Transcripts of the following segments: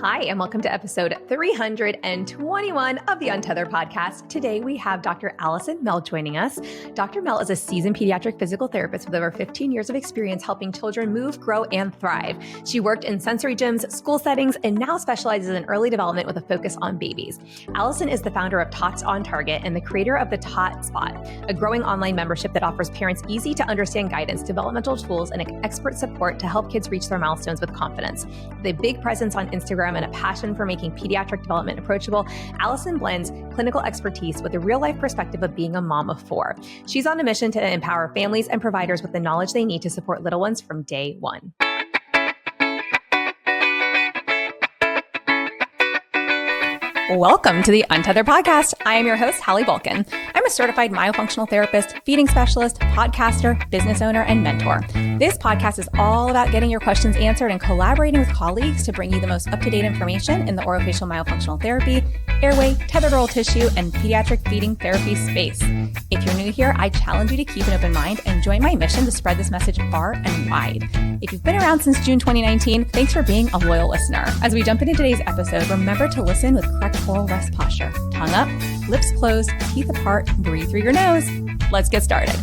Hi, and welcome to episode 321 of the Untethered Podcast. Today, we have Dr. Allison Mell joining us. Dr. Mell is a seasoned pediatric physical therapist with over 15 years of experience helping children move, grow, and thrive. She worked in sensory gyms, school settings, and now specializes in early development with a focus on babies. Allison is the founder of Tots on Target and the creator of the Tot Spot, a growing online membership that offers parents easy-to-understand guidance, developmental tools, and expert support to help kids reach their milestones with confidence. With a big presence on Instagram and a passion for making pediatric development approachable, Allison blends clinical expertise with the real-life perspective of being a mom of four. She's on a mission to empower families and providers with the knowledge they need to support little ones from day one. Welcome to the Untethered Podcast. I am your host, Hallie. I'm a certified myofunctional therapist, feeding specialist, podcaster, business owner, and mentor. This podcast is all about getting your questions answered and collaborating with colleagues to bring you the most up-to-date information in the orofacial myofunctional therapy, airway, tethered oral tissue, and pediatric feeding therapy space. If you're new here, I challenge you to keep an open mind and join my mission to spread this message far and wide. If you've been around since June 2019, thanks for being a loyal listener. As we jump into today's episode, remember to listen with correct oral rest posture. Tongue up, lips closed, teeth apart, breathe through your nose. Let's get started.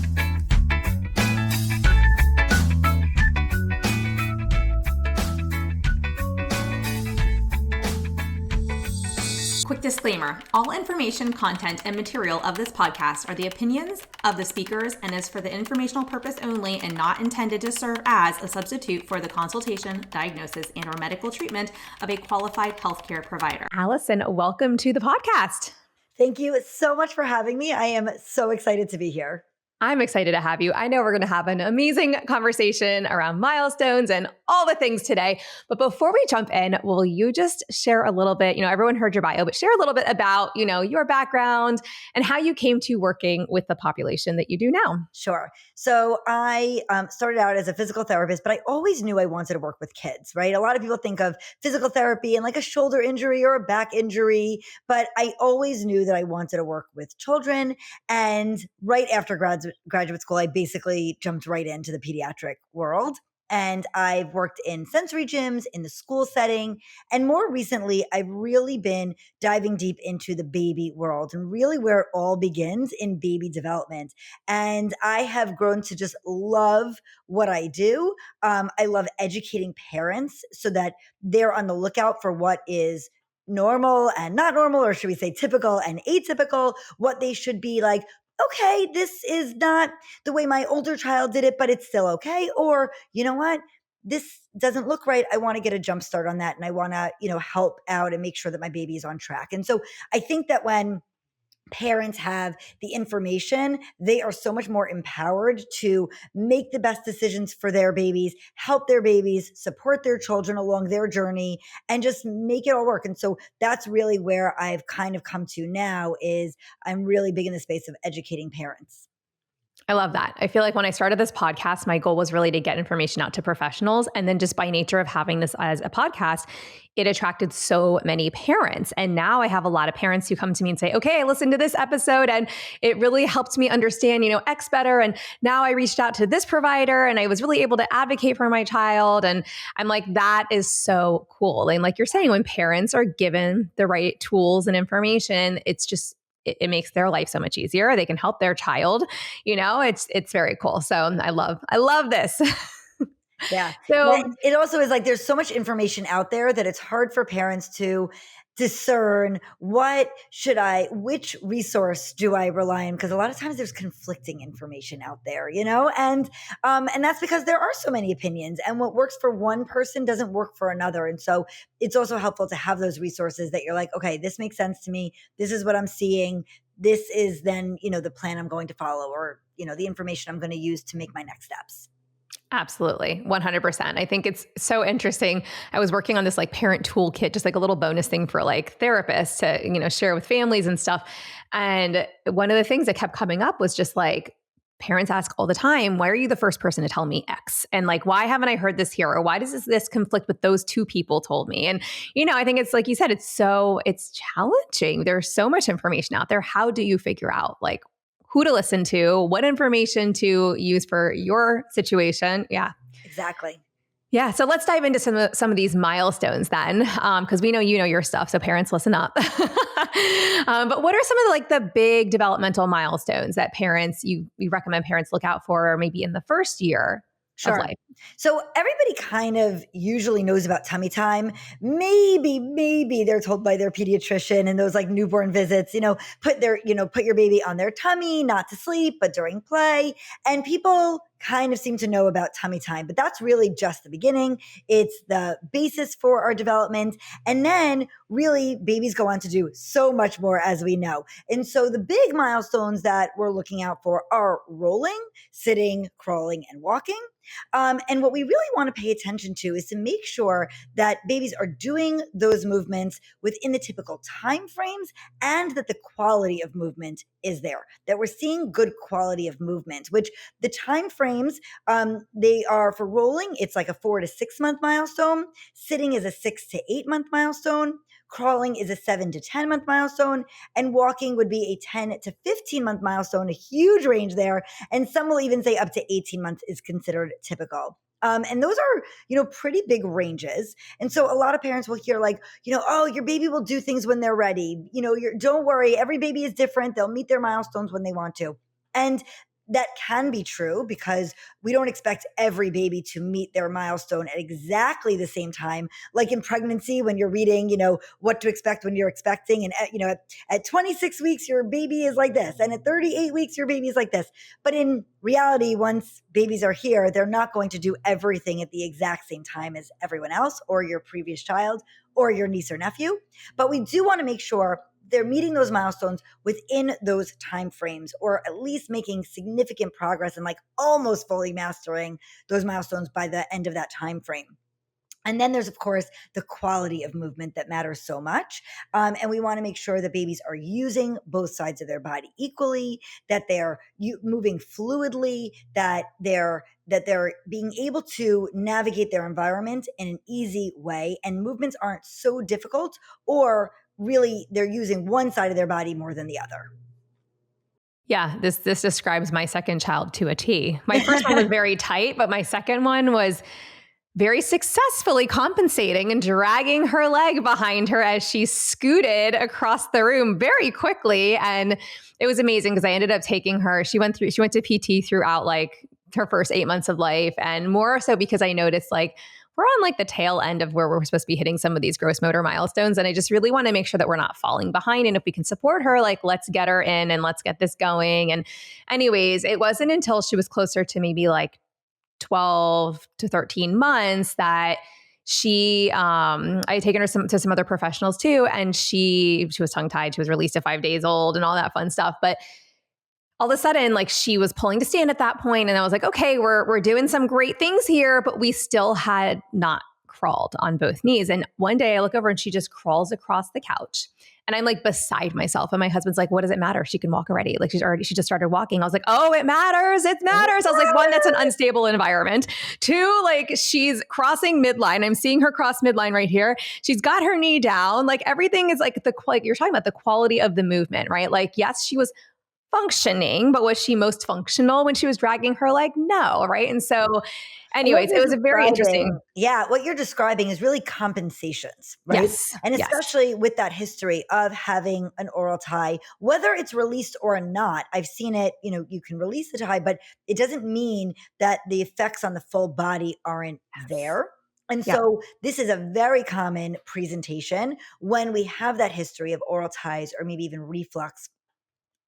Quick disclaimer, all information, content, and material of this podcast are the opinions of the speakers and is for the informational purpose only and not intended to serve as a substitute for the consultation, diagnosis, and or medical treatment of a qualified healthcare provider. Allison, welcome to the podcast. Thank you so much for having me. I am so excited to be here. I'm excited to have you. I know we're going to have an amazing conversation around milestones and all the things today. But before we jump in, will you just share a little bit, everyone heard your bio, but share a little bit about, your background and how you came to working with the population that you do now? Sure. So I started out as a physical therapist, but I always knew I wanted to work with kids, right? A lot of people think of physical therapy and like a shoulder injury or a back injury, but I always knew that I wanted to work with children. And right after graduate school, I basically jumped right into the pediatric world. And I've worked in sensory gyms, in the school setting. And more recently, I've really been diving deep into the baby world and really where it all begins in baby development. And I have grown to just love what I do. I love educating parents so that they're on the lookout for what is normal and not normal, or should we say typical and atypical, what they should be like. Okay, this is not the way my older child did it, but it's still okay. Or, you know what? This doesn't look right. I want to get a jump start on that. And I want to, help out and make sure that my baby is on track. And so I think that when parents have the information, they are so much more empowered to make the best decisions for their babies, help their babies, support their children along their journey, and just make it all work. And so that's really where I've kind of come to now is I'm really big in the space of educating parents. I love that. I feel like when I started this podcast, my goal was really to get information out to professionals. And then just by nature of having this as a podcast, it attracted so many parents. And now I have a lot of parents who come to me and say, okay, I listened to this episode and it really helped me understand, X better. And now I reached out to this provider and I was really able to advocate for my child. And I'm like, that is so cool. And like you're saying, when parents are given the right tools and information, it makes their life so much easier. They can help their child. It's very cool. So I love this. Yeah. So it also is like there's so much information out there that it's hard for parents to discern which resource do I rely on? Because a lot of times there's conflicting information out there, and that's because there are so many opinions and what works for one person doesn't work for another. And so it's also helpful to have those resources that you're like, okay, this makes sense to me. This is what I'm seeing. This is then, the plan I'm going to follow or, the information I'm going to use to make my next steps. Absolutely. 100%. I think it's so interesting. I was working on this like parent toolkit, just like a little bonus thing for like therapists to, share with families and stuff. And one of the things that kept coming up was just like, parents ask all the time, why are you the first person to tell me X? And like, why haven't I heard this here? Or why does this conflict with those two people told me? And, I think it's like you said, it's challenging. There's so much information out there. How do you figure out like who to listen to, what information to use for your situation? Yeah. Exactly. Yeah. So let's dive into some of these milestones then, because we know you know your stuff. So parents, listen up. But what are some of the big developmental milestones that you recommend parents look out for, or maybe in the first year of Sure. life? So everybody kind of usually knows about tummy time. Maybe they're told by their pediatrician in those like newborn visits, put your baby on their tummy, not to sleep, but during play. And people kind of seem to know about tummy time, but that's really just the beginning. It's the basis for our development. And then really babies go on to do so much more, as we know. And so the big milestones that we're looking out for are rolling, sitting, crawling, and walking. And what we really want to pay attention to is to make sure that babies are doing those movements within the typical time frames and that the quality of movement is there, that we're seeing good quality of movement, which the time frames, they are for rolling, it's like a 4 to 6 month milestone. Sitting is a 6 to 8 month milestone. Crawling is a 7 to 10 month milestone. And walking would be a 10 to 15 month milestone, a huge range there. And some will even say up to 18 months is considered typical. And those are, pretty big ranges. And so a lot of parents will hear like, oh, your baby will do things when they're ready. Don't worry. Every baby is different. They'll meet their milestones when they want to. And that can be true because we don't expect every baby to meet their milestone at exactly the same time. Like in pregnancy, when you're reading, what to expect when you're expecting. And, at 26 weeks, your baby is like this. And at 38 weeks, your baby is like this. But in reality, once babies are here, they're not going to do everything at the exact same time as everyone else or your previous child or your niece or nephew. But we do want to make sure they're meeting those milestones within those time frames, or at least making significant progress and like almost fully mastering those milestones by the end of that time frame. And then there's, of course, the quality of movement that matters so much. And we want to make sure that babies are using both sides of their body equally, that they're moving fluidly, that they're being able to navigate their environment in an easy way. And movements aren't so difficult, or really they're using one side of their body more than the other. Yeah, this describes my second child to a T. My first one was very tight, but my second one was very successfully compensating and dragging her leg behind her as she scooted across the room very quickly. And it was amazing because I ended up taking her. She went to PT throughout like her first 8 months of life, and more so because I noticed like we're on like the tail end of where we're supposed to be hitting some of these gross motor milestones. And I just really want to make sure that we're not falling behind. And if we can support her, like let's get her in and let's get this going. And anyways, it wasn't until she was closer to maybe like 12 to 13 months that I had taken her to some other professionals too. And she was tongue tied. She was released at 5 days old and all that fun stuff. But all of a sudden, like she was pulling to stand at that point, and I was like, okay, we're doing some great things here, but we still had not crawled on both knees. And one day I look over and she just crawls across the couch. And I'm like beside myself. And my husband's like, what does it matter? She can walk already. Like she just started walking. I was like, oh, it matters. It matters. I was like, one, that's an unstable environment. Two, like she's crossing midline. I'm seeing her cross midline right here. She's got her knee down. Like everything is like you're talking about the quality of the movement, right? Like, yes, she was functioning, but was she most functional when she was dragging her leg? No, right? And so anyways, it was a very interesting. Yeah, what you're describing is really compensations, right? Yes. And especially with that history of having an oral tie, whether it's released or not, I've seen it, you can release the tie, but it doesn't mean that the effects on the full body aren't there. And so this is a very common presentation when we have that history of oral ties or maybe even reflux,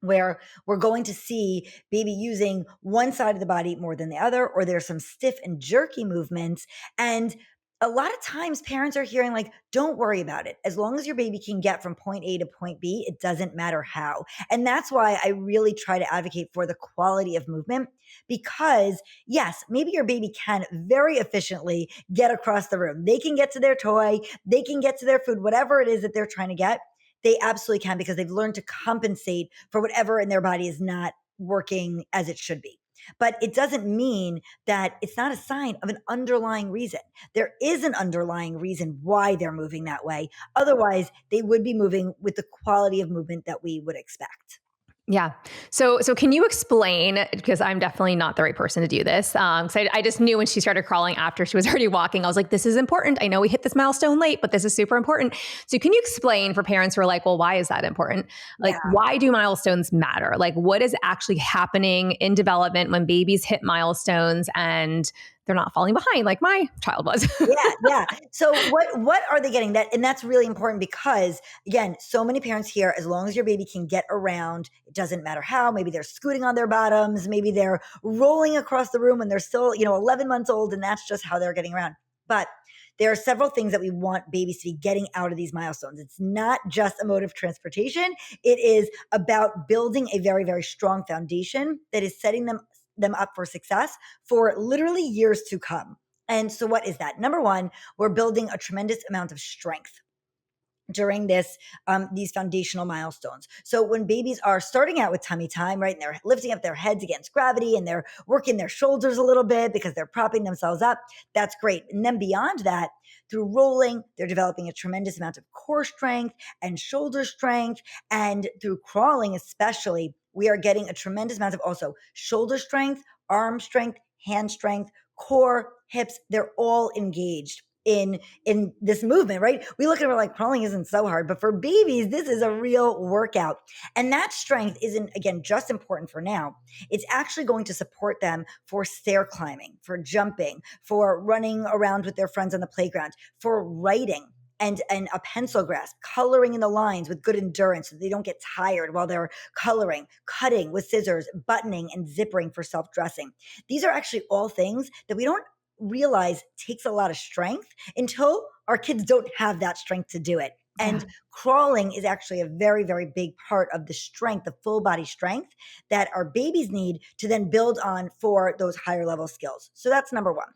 where we're going to see baby using one side of the body more than the other, or there's some stiff and jerky movements. And a lot of times parents are hearing like, don't worry about it. As long as your baby can get from point A to point B, it doesn't matter how. And that's why I really try to advocate for the quality of movement, because yes, maybe your baby can very efficiently get across the room. They can get to their toy, they can get to their food, whatever it is that they're trying to get. They absolutely can, because they've learned to compensate for whatever in their body is not working as it should be. But it doesn't mean that it's not a sign of an underlying reason. There is an underlying reason why they're moving that way. Otherwise, they would be moving with the quality of movement that we would expect. Yeah. So can you explain, because I'm definitely not the right person to do this. I just knew when she started crawling after she was already walking, I was like, this is important. I know we hit this milestone late, but this is super important. So can you explain for parents who are like, well, why is that important? Like, Yeah. why do milestones matter? Like, what is actually happening in development when babies hit milestones and they're not falling behind like my child was? Yeah. So what are they getting? And that's really important because again, so many parents hear as long as your baby can get around, it doesn't matter how. Maybe they're scooting on their bottoms, maybe they're rolling across the room when they're still, 11 months old, and that's just how they're getting around. But there are several things that we want babies to be getting out of these milestones. It's not just a mode of transportation. It is about building a very, very strong foundation that is setting them up for success for literally years to come. And so what is that? Number one, we're building a tremendous amount of strength during these foundational milestones. So when babies are starting out with tummy time, right, and they're lifting up their heads against gravity and they're working their shoulders a little bit because they're propping themselves up, that's great. And then beyond that, through rolling, they're developing a tremendous amount of core strength and shoulder strength. And through crawling especially, we are getting a tremendous amount of also shoulder strength, arm strength, hand strength, core, hips. They're all engaged in this movement, right? We look at it, we're like, crawling isn't so hard, but for babies, this is a real workout. And that strength isn't, again, just important for now. It's actually going to support them for stair climbing, for jumping, for running around with their friends on the playground, for writing and a pencil grasp, coloring in the lines with good endurance so they don't get tired while they're coloring, cutting with scissors, buttoning and zippering for self-dressing. These are actually all things that we don't realize takes a lot of strength until our kids don't have that strength to do it. And crawling is actually a very, very big part of the strength, the full body strength that our babies need to then build on for those higher level skills. So that's number one.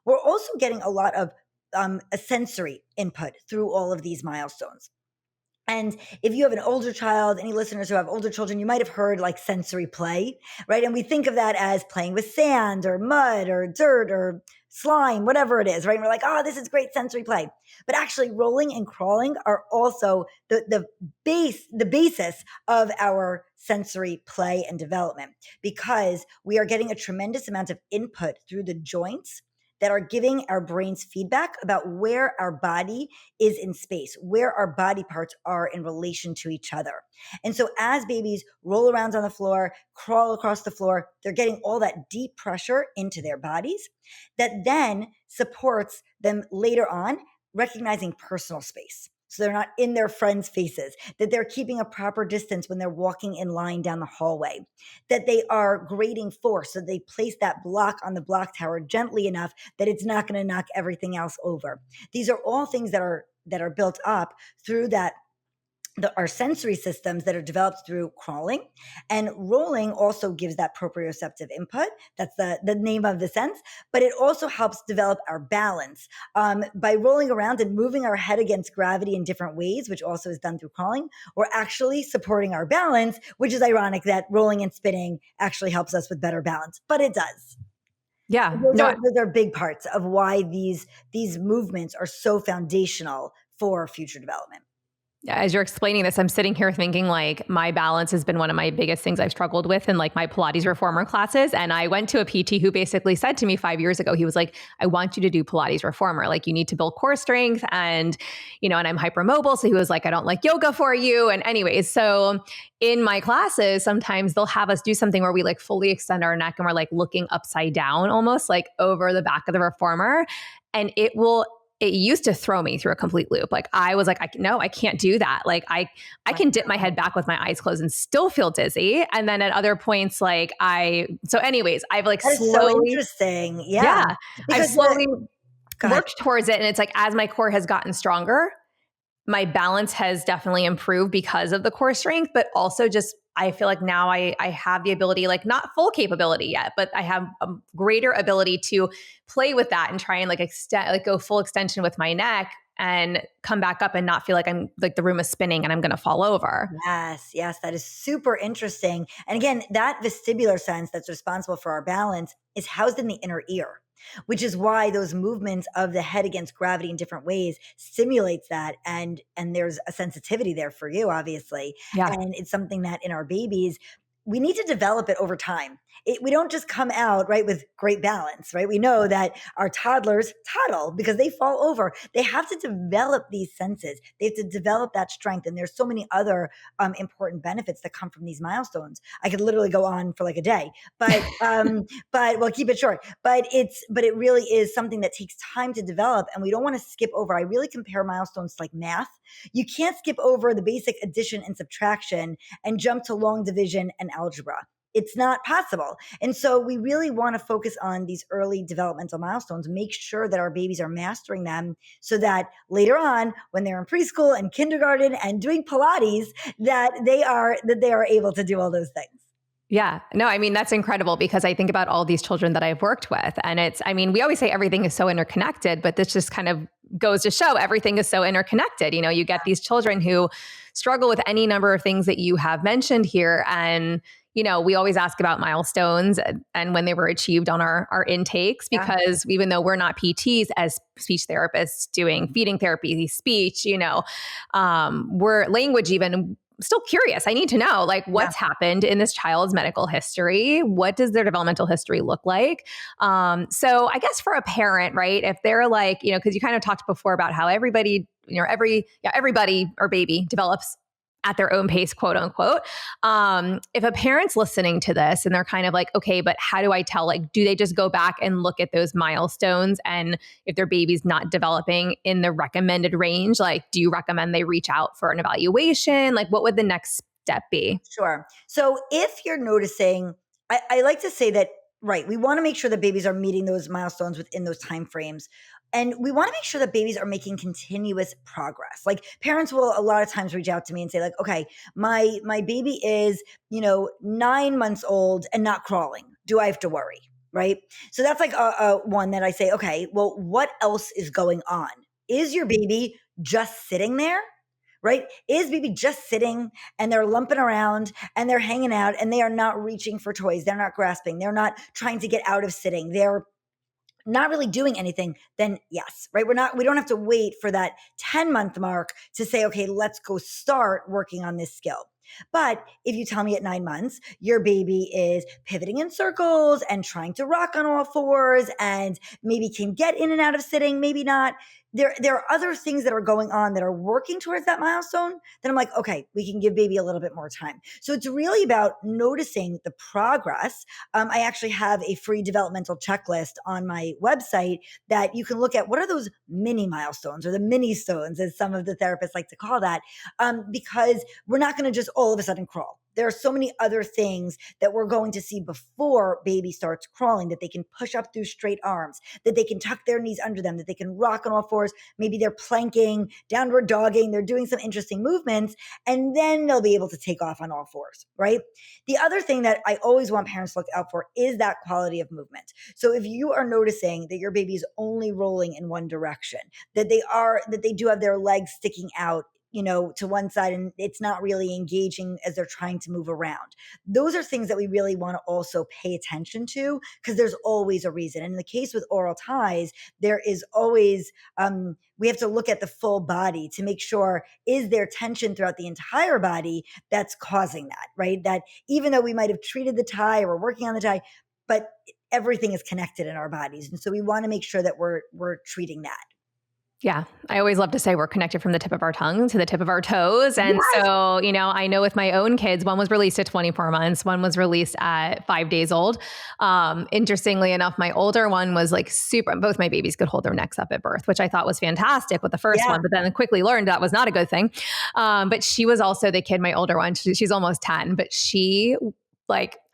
We're also getting a lot of a sensory input through all of these milestones. And if you have an older child, any listeners who have older children, you might have heard like sensory play, right? And we think of that as playing with sand or mud or dirt or slime, whatever it is, right? And we're like, oh, this is great sensory play. But actually rolling and crawling are also the basis of our sensory play and development, because we are getting a tremendous amount of input through the joints that are giving our brains feedback about where our body is in space, where our body parts are in relation to each other. And so as babies roll around on the floor, crawl across the floor, they're getting all that deep pressure into their bodies that then supports them later on recognizing personal space. So they're not in their friends' faces, that they're keeping a proper distance when they're walking in line down the hallway, that they are grading force. So they place that block on the block tower gently enough that it's not going to knock everything else over. These are all things that are built up through our sensory systems that are developed through crawling. And rolling also gives that proprioceptive input. That's the name of the sense, but it also helps develop our balance. By rolling around and moving our head against gravity in different ways, which also is done through crawling, we're actually supporting our balance, which is ironic that rolling and spinning actually helps us with better balance, but it does. Yeah. Those are big parts of why these movements are so foundational for future development. Yeah, as you're explaining this, I'm sitting here thinking like my balance has been one of my biggest things I've struggled with in like my Pilates reformer classes. And I went to a PT who basically said to me 5 years ago, he was like, I want you to do Pilates reformer. Like you need to build core strength and I'm hypermobile. So he was like, I don't like yoga for you. And anyways, so in my classes, sometimes they'll have us do something where we like fully extend our neck and we're like looking upside down, almost like over the back of the reformer. And it used to throw me through a complete loop. Like I was like, I can't do that. Like I can dip my head back with my eyes closed and still feel dizzy. And then at other points, I've like that is slowly, so interesting. Yeah. I've slowly worked towards it. And it's like, as my core has gotten stronger, my balance has definitely improved because of the core strength, but also just, I feel like now I have the ability, like not full capability yet, but I have a greater ability to play with that and try and go full extension with my neck and come back up and not feel like I'm like the room is spinning and I'm going to fall over. Yes, that is super interesting. And again, that vestibular sense that's responsible for our balance is housed in the inner ear. which is why those movements of the head against gravity in different ways stimulates that. And there's a sensitivity there for you, obviously. Yeah. And it's something that in our babies, we need to develop it over time. We don't just come out, right, with great balance, right? We know that our toddlers toddle because they fall over. They have to develop these senses. They have to develop that strength. And there's so many other important benefits that come from these milestones. I could literally go on for like a day, but we'll keep it short. But it really is something that takes time to develop, and we don't want to skip over. I really compare milestones to like math. You can't skip over the basic addition and subtraction and jump to long division and algebra. It's not possible. And so we really want to focus on these early developmental milestones, make sure that our babies are mastering them so that later on, when they're in preschool and kindergarten and doing Pilates, that they are able to do all those things. Yeah, no, I mean, that's incredible because I think about all these children that I've worked with, and we always say everything is so interconnected, but this just kind of goes to show everything is so interconnected. You get these children who struggle with any number of things that you have mentioned here. And, we always ask about milestones and when they were achieved on our intakes, because even though we're not PTs as speech therapists doing feeding therapy, speech, we're language even still curious. I need to know what's happened in this child's medical history. What does their developmental history look like? So I guess for a parent, right, if they're because you kind of talked before about how everybody, everybody or baby develops at their own pace, quote unquote. If a parent's listening to this and they're kind of like, okay, but how do I tell, do they just go back and look at those milestones? And if their baby's not developing in the recommended range, do you recommend they reach out for an evaluation? What would the next step be? Sure. So if you're noticing, I like to say that, right, we want to make sure that babies are meeting those milestones within those timeframes. And we want to make sure that babies are making continuous progress. Parents will a lot of times reach out to me and say okay, my baby is, 9 months old and not crawling. Do I have to worry? Right. So that's a one that I say, okay, well, what else is going on? Is your baby just sitting there? Right? Is baby just sitting and they're lumping around and they're hanging out and they are not reaching for toys? They're not grasping. They're not trying to get out of sitting. They're not really doing anything, then yes, right? We don't have to wait for that 10-month mark to say, okay, let's go start working on this skill. But if you tell me at 9 months, your baby is pivoting in circles and trying to rock on all fours and maybe can get in and out of sitting, maybe not. There are other things that are going on that are working towards that milestone. Then I'm like, okay, we can give baby a little bit more time. So it's really about noticing the progress. I actually have a free developmental checklist on my website that you can look at. What are those mini milestones or the mini stones, as some of the therapists like to call that? Because we're not going to just all of a sudden crawl. There are so many other things that we're going to see before baby starts crawling, that they can push up through straight arms, that they can tuck their knees under them, that they can rock on all fours. Maybe they're planking, downward dogging, they're doing some interesting movements, and then they'll be able to take off on all fours, right? The other thing that I always want parents to look out for is that quality of movement. So if you are noticing that your baby is only rolling in one direction, that they do have their legs sticking out, to one side, and it's not really engaging as they're trying to move around. Those are things that we really want to also pay attention to, because there's always a reason. And in the case with oral ties, there is always, we have to look at the full body to make sure, is there tension throughout the entire body that's causing that, right? That even though we might have treated the tie or we're working on the tie, but everything is connected in our bodies. And so we want to make sure that we're treating that. Yeah. I always love to say we're connected from the tip of our tongue to the tip of our toes. And Yes. so, I know with my own kids, one was released at 24 months, one was released at 5 days old. Interestingly enough, my older one was both my babies could hold their necks up at birth, which I thought was fantastic with the first one, but then quickly learned that was not a good thing. But she was also the kid, my older one, she's almost 10, but she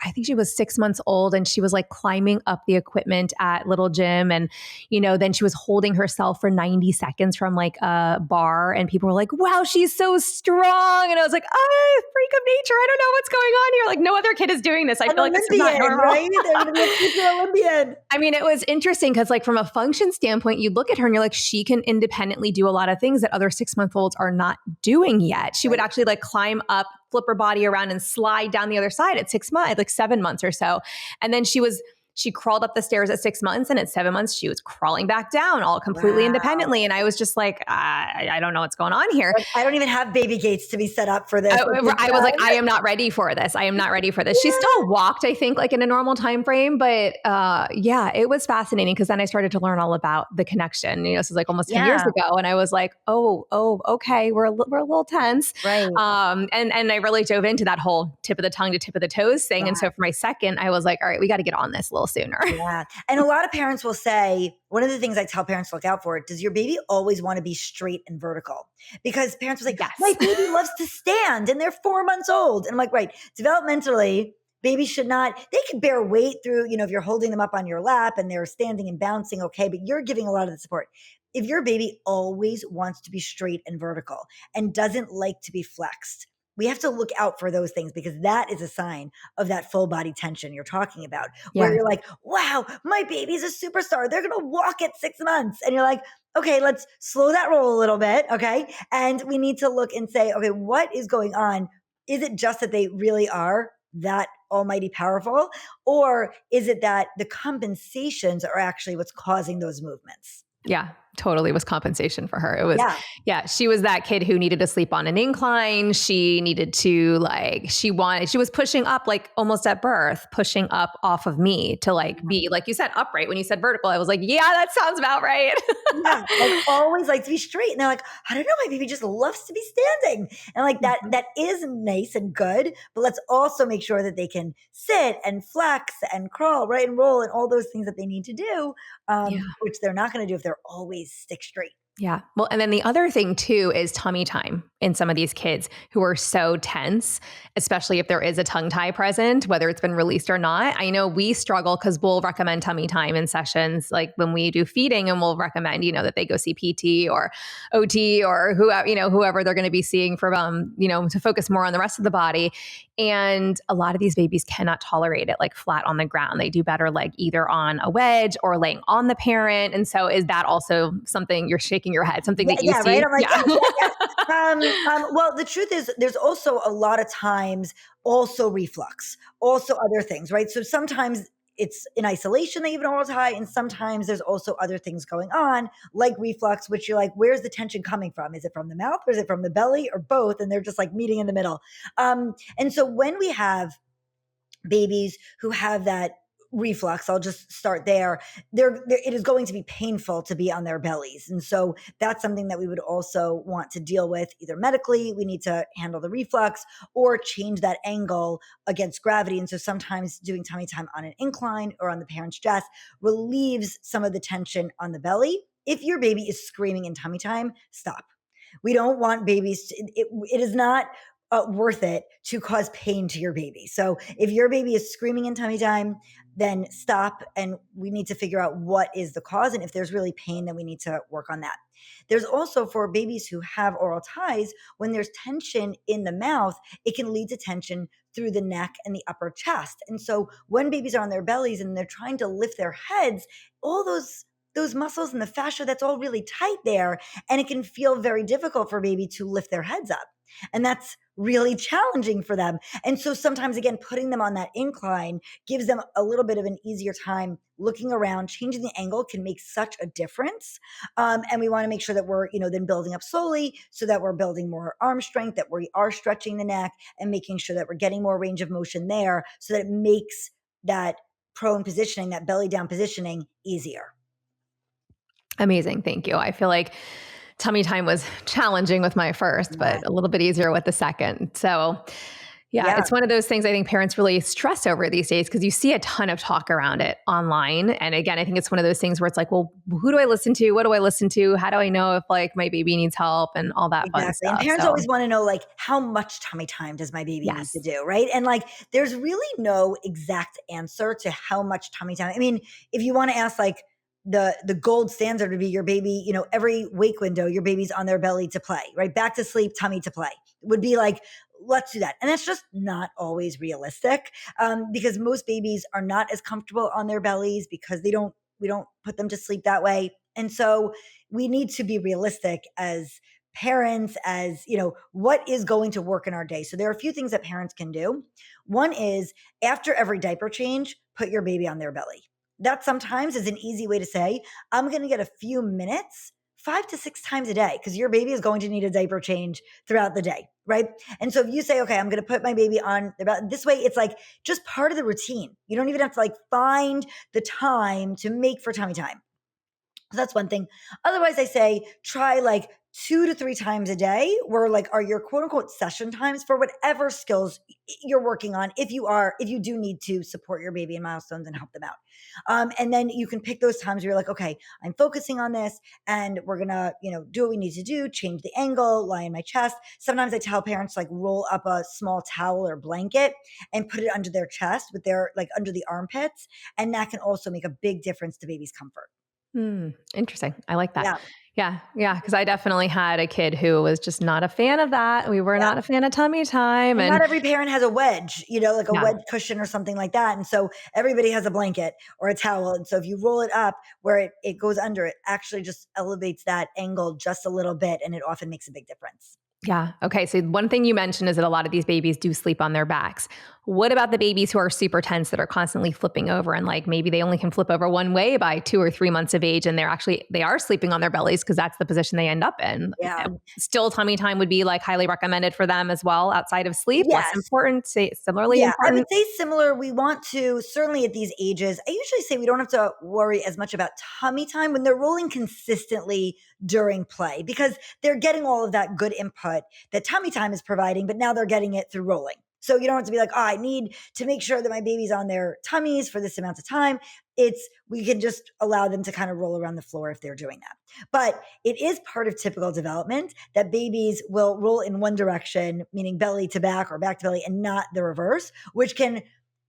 I think she was 6 months old, and she was climbing up the equipment at little gym. And, then she was holding herself for 90 seconds from a bar, and people were like, wow, she's so strong. And I was like, freak of nature. I don't know what's going on here. No other kid is doing this. I feel like this is not normal. Right? They're going to be a future Olympian. I mean, it was interesting because from a function standpoint, you look at her and you're like, she can independently do a lot of things that other 6-month-olds are not doing yet. She would actually climb up, flip her body around and slide down the other side at 6 months, 7 months or so. And then she was she crawled up the stairs at 6 months, and at 7 months, she was crawling back down all completely Wow. independently. And I was just like, I don't know what's going on here. Like, I don't even have baby gates to be set up for this. I was like, I am not ready for this. I am not ready for this. She still walked, I think, like in a normal time frame. But yeah, it was fascinating because then I started to learn all about the connection. This is like almost 10 years ago. And I was like, oh, okay, we're a little tense. Right. And I really dove into that whole tip of the tongue to tip of the toes thing. Yeah. And so for my second, I was like, all right, we got to get on this a little sooner. Yeah. And a lot of parents will say, one of the things I tell parents to look out for, does your baby always want to be straight and vertical? Because parents will say, yes, my baby loves to stand and they're 4 months old. And I'm like, right, developmentally, babies should not, they can bear weight through, if you're holding them up on your lap and they're standing and bouncing, okay, but you're giving a lot of the support. If your baby always wants to be straight and vertical and doesn't like to be flexed, we have to look out for those things because that is a sign of that full body tension you're talking about, where you're like, wow, my baby's a superstar. They're going to walk at 6 months. And you're like, okay, let's slow that roll a little bit. Okay. And we need to look and say, okay, what is going on? Is it just that they really are that almighty powerful? Or is it that the compensations are actually what's causing those movements? Yeah, totally was compensation for her. It was, she was that kid who needed to sleep on an incline. She needed to she was pushing up like almost at birth, pushing up off of me to be, like you said, upright. When you said vertical, I was like, yeah, that sounds about right. Yeah, always like to be straight. And they're like, I don't know, my baby just loves to be standing. And that is nice and good, but let's also make sure that they can sit and flex and crawl, right, and roll and all those things that they need to do, which they're not going to do if they're always stick straight. Yeah. Well, and then the other thing too is tummy time in some of these kids who are so tense, especially if there is a tongue tie present, whether it's been released or not. I know we struggle because we'll recommend tummy time in sessions, like when we do feeding, and we'll recommend, that they go see PT or OT or whoever they're going to be seeing for, to focus more on the rest of the body. And a lot of these babies cannot tolerate it like flat on the ground. They do better like either on a wedge or laying on the parent. And so is that also something you're shaking your head, something that you see? Right? I'm like, well, the truth is there's also a lot of times also reflux, also other things, right? So sometimes it's in isolation, they even oral tie, and sometimes there's also other things going on, like reflux, which you're like, where's the tension coming from? Is it from the mouth or is it from the belly or both? And they're just like meeting in the middle. And so when we have babies who have that reflux, I'll just start there. It is going to be painful to be on their bellies. And so that's something that we would also want to deal with either medically, we need to handle the reflux or change that angle against gravity. And so sometimes doing tummy time on an incline or on the parent's chest relieves some of the tension on the belly. If your baby is screaming in tummy time, stop. We don't want babies to, it is not worth it to cause pain to your baby. So if your baby is screaming in tummy time, then stop, and we need to figure out what is the cause. And if there's really pain, then we need to work on that. There's also for babies who have oral ties, when there's tension in the mouth, it can lead to tension through the neck and the upper chest. And so when babies are on their bellies and they're trying to lift their heads, all those muscles and the fascia, that's all really tight there. And it can feel very difficult for baby to lift their heads up. And that's really challenging for them. And so sometimes, again, putting them on that incline gives them a little bit of an easier time looking around. Changing the angle can make such a difference. And we want to make sure that we're, then building up slowly so that we're building more arm strength, that we are stretching the neck and making sure that we're getting more range of motion there so that it makes that prone positioning, that belly down positioning easier. Amazing. Thank you. I feel like tummy time was challenging with my first, but a little bit easier with the second. So yeah, it's one of those things I think parents really stress over these days because you see a ton of talk around it online. And again, I think it's one of those things where it's like, well, who do I listen to? What do I listen to? How do I know if like my baby needs help and all that fun stuff? And parents always want to know like, how much tummy time does my baby need to do, right? And like, there's really no exact answer to how much tummy time. I mean, if you want to ask like, the gold standard would be your baby, every wake window, your baby's on their belly to play, right? Back to sleep, tummy to play would be like, let's do that. And that's just not always realistic because most babies are not as comfortable on their bellies because we don't put them to sleep that way. And so we need to be realistic as parents as, what is going to work in our day. So there are a few things that parents can do. One is after every diaper change, put your baby on their belly. That sometimes is an easy way to say, I'm going to get a few minutes 5 to 6 times a day, because your baby is going to need a diaper change throughout the day, right? And so if you say, okay, I'm going to put my baby on their belly, this way it's like just part of the routine. You don't even have to like find the time to make for tummy time. So that's one thing. Otherwise, I say try like 2 to 3 times a day, where like are your quote unquote session times for whatever skills you're working on. If you do need to support your baby in milestones and help them out. And then you can pick those times where you're like, okay, I'm focusing on this and we're going to, do what we need to do, change the angle, lie in my chest. Sometimes I tell parents like roll up a small towel or blanket and put it under their chest with their like under the armpits. And that can also make a big difference to baby's comfort. Interesting. I like that. Yeah. Yeah. Because I definitely had a kid who was just not a fan of that. We were not a fan of tummy time. And not every parent has a wedge, like a wedge cushion or something like that. And so everybody has a blanket or a towel. And so if you roll it up where it goes under, it actually just elevates that angle just a little bit. And it often makes a big difference. Yeah. Okay. So one thing you mentioned is that a lot of these babies do sleep on their backs. What about the babies who are super tense that are constantly flipping over, and like maybe they only can flip over one way by 2 or 3 months of age, and they are sleeping on their bellies because that's the position they end up in. Yeah. Still tummy time would be like highly recommended for them as well outside of sleep. Yes. Less important, similarly important. I would say similar. We want to, certainly at these ages, I usually say we don't have to worry as much about tummy time when they're rolling consistently during play, because they're getting all of that good input that tummy time is providing, but now they're getting it through rolling. So you don't have to be like, I need to make sure that my baby's on their tummies for this amount of time. We can just allow them to kind of roll around the floor if they're doing that. But it is part of typical development that babies will roll in one direction, meaning belly to back or back to belly, and not the reverse, which can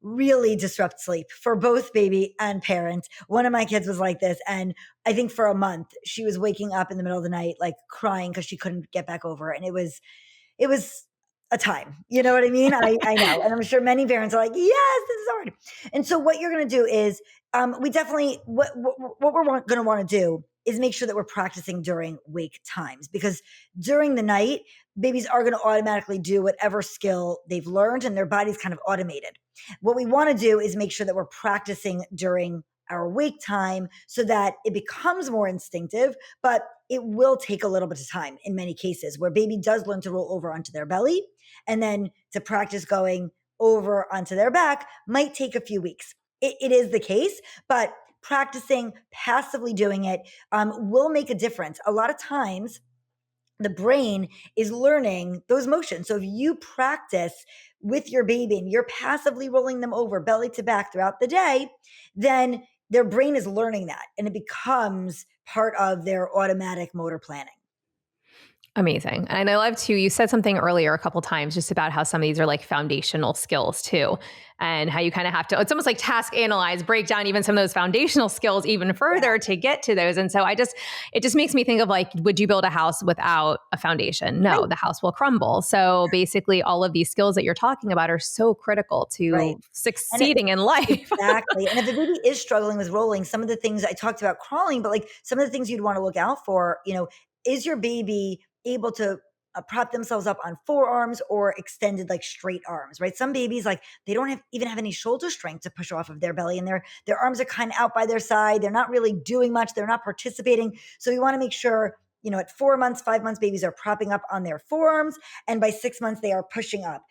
really disrupt sleep for both baby and parent. One of my kids was like this. And I think for a month, she was waking up in the middle of the night, like crying because she couldn't get back over. And it was a time. You know what I mean? I know. And I'm sure many parents are like, yes, this is hard. And so what you're going to do is we definitely, what we're going to want to do is make sure that we're practicing during wake times, because during the night, babies are going to automatically do whatever skill they've learned and their body's kind of automated. What we want to do is make sure that we're practicing during our wake time so that it becomes more instinctive, but it will take a little bit of time in many cases where baby does learn to roll over onto their belly, and then to practice going over onto their back might take a few weeks. It is the case, but practicing passively doing it will make a difference. A lot of times the brain is learning those motions. So if you practice with your baby and you're passively rolling them over belly to back throughout the day, then their brain is learning that and it becomes part of their automatic motor planning. Amazing. And I love too, you said something earlier a couple of times just about how some of these are like foundational skills too, and how you kind of have to, it's almost like task analyze, break down even some of those foundational skills even further to get to those. And so it just makes me think of like, would you build a house without a foundation? No, right. The house will crumble. So basically all of these skills that you're talking about are so critical to succeeding in life. Exactly. And if the baby is struggling with rolling, some of the things I talked about crawling, but like some of the things you'd want to look out for, is your baby able to prop themselves up on forearms or extended like straight arms, right? Some babies, like they don't even have any shoulder strength to push off of their belly, and their arms are kind of out by their side. They're not really doing much. They're not participating. So we want to make sure, at 4 months, 5 months, babies are propping up on their forearms. And by 6 months, they are pushing up.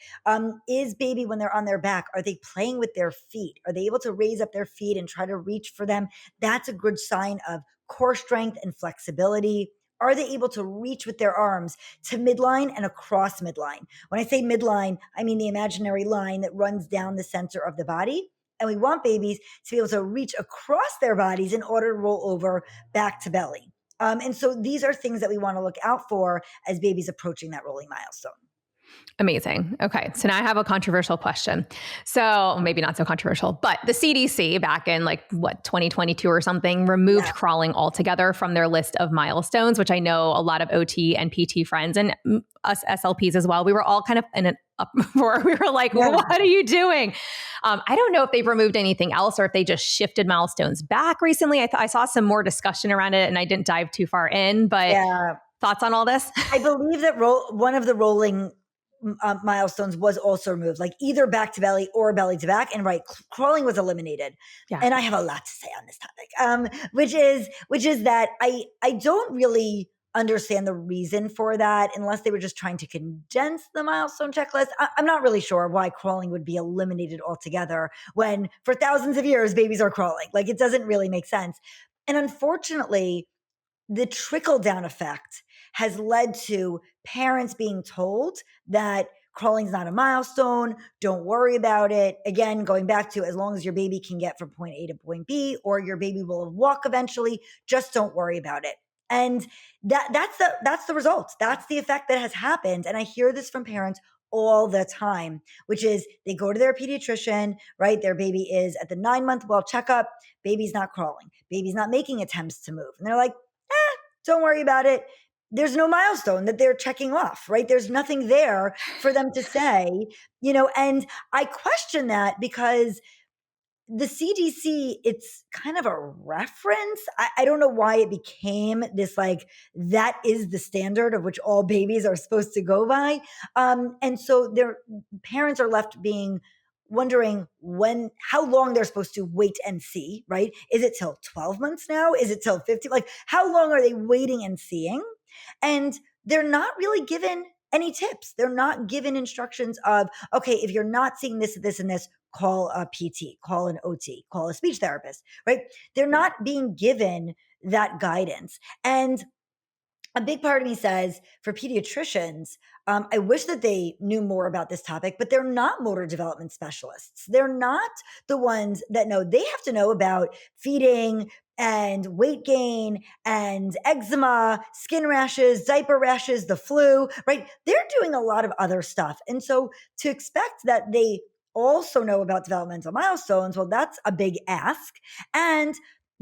Is baby, when they're on their back, are they playing with their feet? Are they able to raise up their feet and try to reach for them? That's a good sign of core strength and flexibility. Are they able to reach with their arms to midline and across midline? When I say midline, I mean the imaginary line that runs down the center of the body. And we want babies to be able to reach across their bodies in order to roll over back to belly. And so these are things that we want to look out for as babies approaching that rolling milestone. Amazing. Okay. So now I have a controversial question. So maybe not so controversial, but the CDC back in 2022 or something removed crawling altogether from their list of milestones, which I know a lot of OT and PT friends and us SLPs as well. We were all kind of in an uproar. We were like, what are you doing? I don't know if they've removed anything else or if they just shifted milestones back recently. I saw some more discussion around it and I didn't dive too far in, but Thoughts on all this? I believe that one of the rolling milestones was also removed, like either back to belly or belly to back. And crawling was eliminated. Yeah. And I have a lot to say on this topic, which is that I don't really understand the reason for that, unless they were just trying to condense the milestone checklist. I'm not really sure why crawling would be eliminated altogether when for thousands of years babies are crawling. Like, it doesn't really make sense. And unfortunately, the trickle down effect has led to parents being told that crawling's not a milestone. Don't worry about it. Again, going back to as long as your baby can get from point A to point B, or your baby will walk eventually, just don't worry about it. And that's the result. That's the effect that has happened. And I hear this from parents all the time, which is they go to their pediatrician, right? Their baby is at the 9-month well checkup. Baby's not crawling. Baby's not making attempts to move. And they're like, don't worry about it. There's no milestone that they're checking off, right? There's nothing there for them to say, and I question that because the CDC, it's kind of a reference. I don't know why it became this, like, that is the standard of which all babies are supposed to go by. And so their parents are left wondering how long they're supposed to wait and see, right? Is it till 12 months now? Is it till 50? Like, how long are they waiting and seeing? And they're not really given any tips. They're not given instructions of, okay, if you're not seeing this, this, and this, call a PT, call an OT, call a speech therapist, right? They're not being given that guidance. And a big part of me says, for pediatricians, I wish that they knew more about this topic, but they're not motor development specialists. They're not the ones that know. They have to know about feeding and weight gain and eczema, skin rashes, diaper rashes, the flu, right? They're doing a lot of other stuff. And so to expect that they also know about developmental milestones, well, that's a big ask. And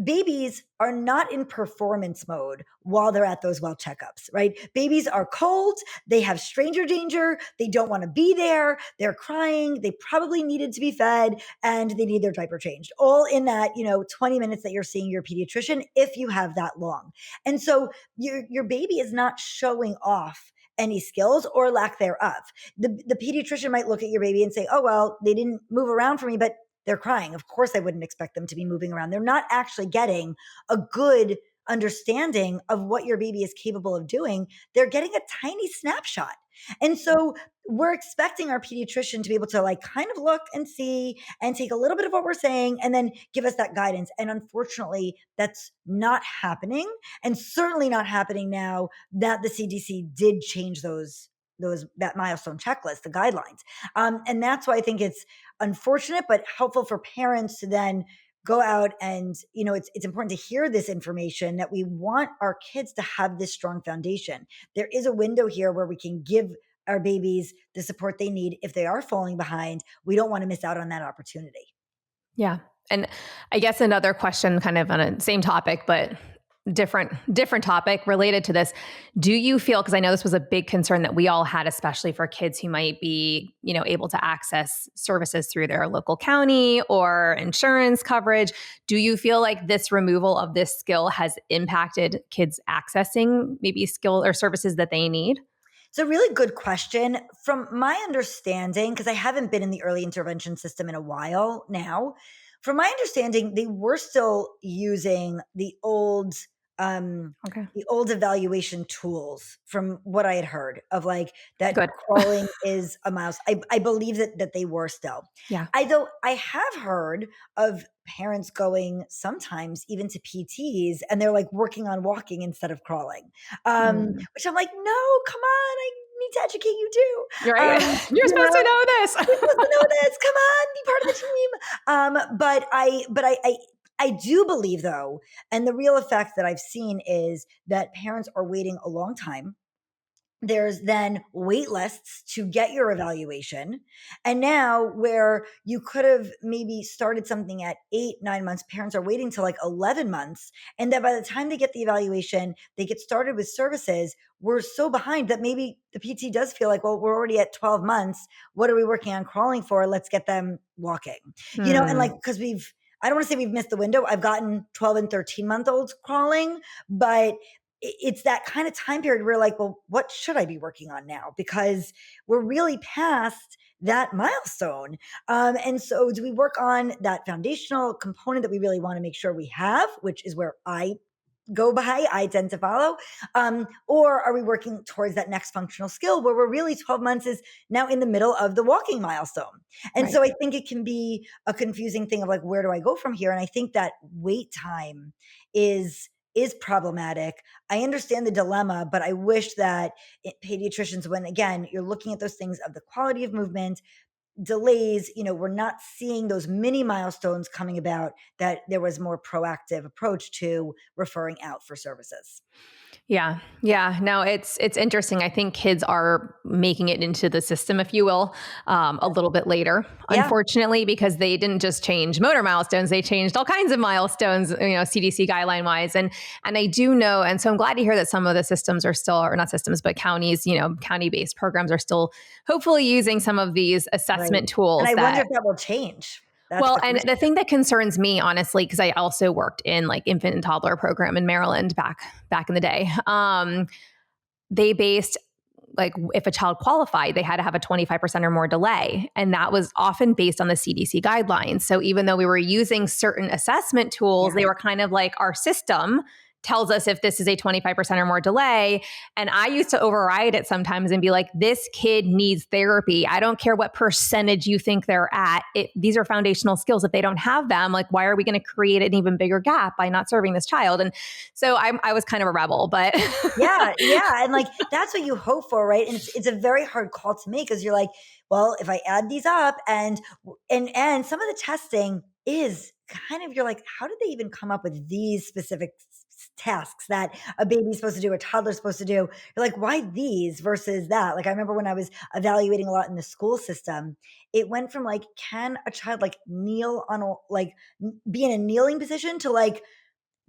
babies are not in performance mode while they're at those well checkups, right? Babies are cold. They have stranger danger. They don't want to be there. They're crying. They probably needed to be fed, and they need their diaper changed, all in that, 20 minutes that you're seeing your pediatrician, if you have that long. And so your baby is not showing off any skills or lack thereof. The pediatrician might look at your baby and say, oh, well, they didn't move around for me, but they're crying. Of course, I wouldn't expect them to be moving around. They're not actually getting a good understanding of what your baby is capable of doing. They're getting a tiny snapshot. And so we're expecting our pediatrician to be able to kind of look and see and take a little bit of what we're saying and then give us that guidance. And unfortunately, that's not happening, and certainly not happening now that the CDC did change that milestone checklist, the guidelines. And that's why I think it's unfortunate, but helpful for parents to then go out and, it's important to hear this information, that we want our kids to have this strong foundation. There is a window here where we can give our babies the support they need if they are falling behind. We don't want to miss out on that opportunity. Yeah. And I guess another question kind of on a same topic, but different topic related to this. Do you feel, because I know this was a big concern that we all had, especially for kids who might be, able to access services through their local county or insurance coverage. Do you feel like this removal of this skill has impacted kids accessing maybe skill or services that they need? It's a really good question. From my understanding, because I haven't been in the early intervention system in a while now, from my understanding, they were still using the old evaluation tools, from what I had heard of, that Good. crawling is a mouse. I believe that they were still. Yeah. I have heard of parents going sometimes even to PTs, and they're working on walking instead of crawling, which I'm like, no, come on, I need to educate you too. You're right. You're supposed to know this. You're supposed to know this. Come on, be part of the team. But I do believe, though, and the real effect that I've seen is that parents are waiting a long time. There's then wait lists to get your evaluation. And now, where you could have maybe started something at 8-9 months, parents are waiting till 11 months. And that by the time they get the evaluation, they get started with services. We're so behind that maybe the PT does feel like, well, we're already at 12 months. What are we working on crawling for? Let's get them walking, and because I don't want to say we've missed the window. I've gotten 12 and 13-month-olds crawling, but it's that kind of time period where like, well, what should I be working on now? Because we're really past that milestone. And so do we work on that foundational component that we really want to make sure we have, which is where I go by, I tend to follow? Or are we working towards that next functional skill where we're really 12 months is now in the middle of the walking milestone? And Right. so I think it can be a confusing thing of like, where do I go from here? And I think that wait time is problematic. I understand the dilemma, but I wish that pediatricians, when again, you're looking at those things of the quality of movement, delays, we're not seeing those mini milestones coming about, that there was more proactive approach to referring out for services. Yeah. Yeah. No, it's interesting. I think kids are making it into the system, if you will, a little bit later, Yeah. unfortunately, because they didn't just change motor milestones, they changed all kinds of milestones, CDC guideline wise. And I do know, and so I'm glad to hear that some of the systems are still, or not systems, but counties, county-based programs are still hopefully using some of these assessment Right. And tools I wonder that. if that will change. That's Well, the and question. the thing that concerns me, honestly, because I also worked in like infant and toddler program in Maryland back in the day. They based, like, if a child qualified, they had to have a 25% or more delay. And that was often based on the CDC guidelines. So even though we were using certain assessment tools, Yeah. they were kind of like our system tells us if this is a 25% or more delay. And I used to override it sometimes and be like, this kid needs therapy. I don't care what percentage you think they're at. These are foundational skills. If they don't have them, like, why are we going to create an even bigger gap by not serving this child? And so I was kind of a rebel, but Yeah, yeah, and like that's what you hope for, right? And it's a very hard call to make because you're like, well, if I add these up and some of the testing is kind of, you're like, how did they even come up with these specific tasks that a baby's supposed to do, a toddler's supposed to do? You're like, why these versus that? Like I remember when I was evaluating a lot in the school system, it went from like, can a child like kneel on a be in a kneeling position to like